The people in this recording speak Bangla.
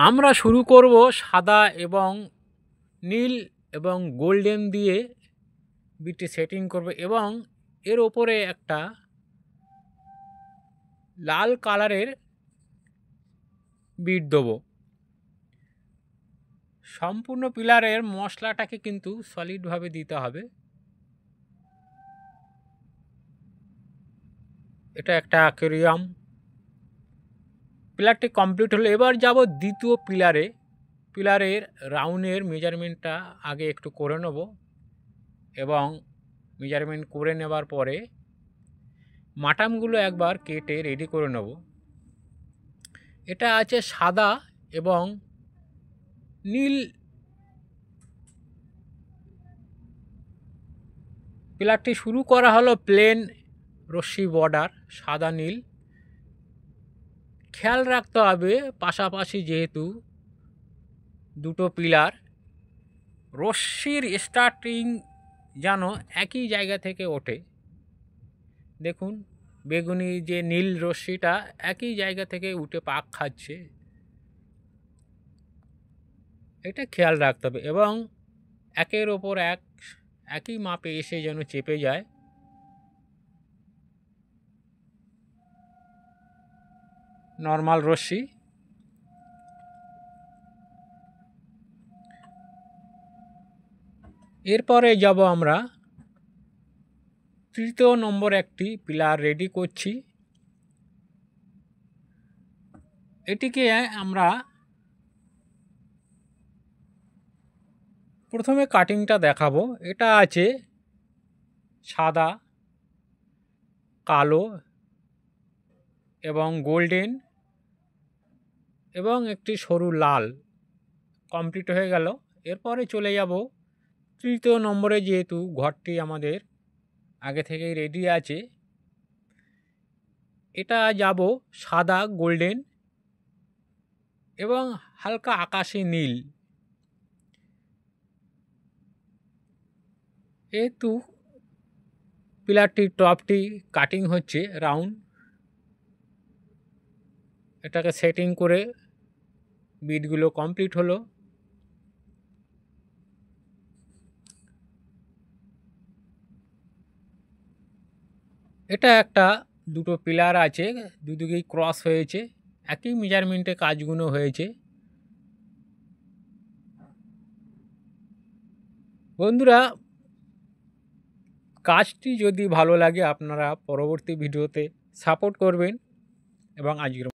আমরা শুরু করব সাদা এবং নীল এবং গোল্ডেন দিয়ে বিটটি সেটিং করব এবং এর ওপরে একটা লাল কালারের বিট দেবো। সম্পূর্ণ পিলারের মশলাটাকে কিন্তু সলিডভাবে দিতে হবে। এটা একটা অ্যাকোয়ারিয়াম। পিলারটি কমপ্লিট হলো। এবার যাব দ্বিতীয় পিলারে। পিলারের রাউন্ডের মেজারমেন্টটা আগে একটু করে নেব এবং মেজারমেন্ট করে নেবার পরে মাটামগুলো একবার কেটে রেডি করে নেব। এটা আছে সাদা এবং নীল। পিলারটি শুরু করা হলো প্লেন রশ্মি বর্ডার সাদা নীল। খেয়াল রাখতে হবে পাশাপাশি যেহেতু দুটো পিলার, রশ্মির স্টার্টিং যেন একই জায়গা থেকে ওঠে। দেখুন বেগুনি যে নীল রশ্মিটা একই জায়গা থেকে উঠে পাক খাচ্ছে, এটা খেয়াল রাখতে হবে এবং একের ওপর একই মাপে এসে যেন চেপে যায়। নর্মাল রশ্মি। এরপরে যাব আমরা তৃতীয় নম্বর একটি পিলার রেডি করছি। এটিকে আমরা প্রথমে কাটিংটা দেখাবো। এটা আছে সাদা, কালো এবং গোল্ডেন এবং একটি সরু লাল। কমপ্লিট হয়ে গেল। এরপরে চলে যাব তৃতীয় নম্বরে, যেহেতু ঘরটি আমাদের আগে থেকেই রেডি আছে। এটা যাব সাদা, গোল্ডেন এবং হালকা আকাশি নীল। যেহেতু পিলারটির টপটি কাটিং হচ্ছে রাউন্ড, এটাকে সেটিং করে বিটগুলো কমপ্লিট হলো। এটা একটা দুটো পিলার আছে, দুদিকেই ক্রস হয়েছে, একই মেজারমেন্টে কাজগুলো হয়েছে। বন্ধুরা, কাজটি যদি ভালো লাগে আপনারা পরবর্তী ভিডিওতে সাপোর্ট করবেন এবং আজকের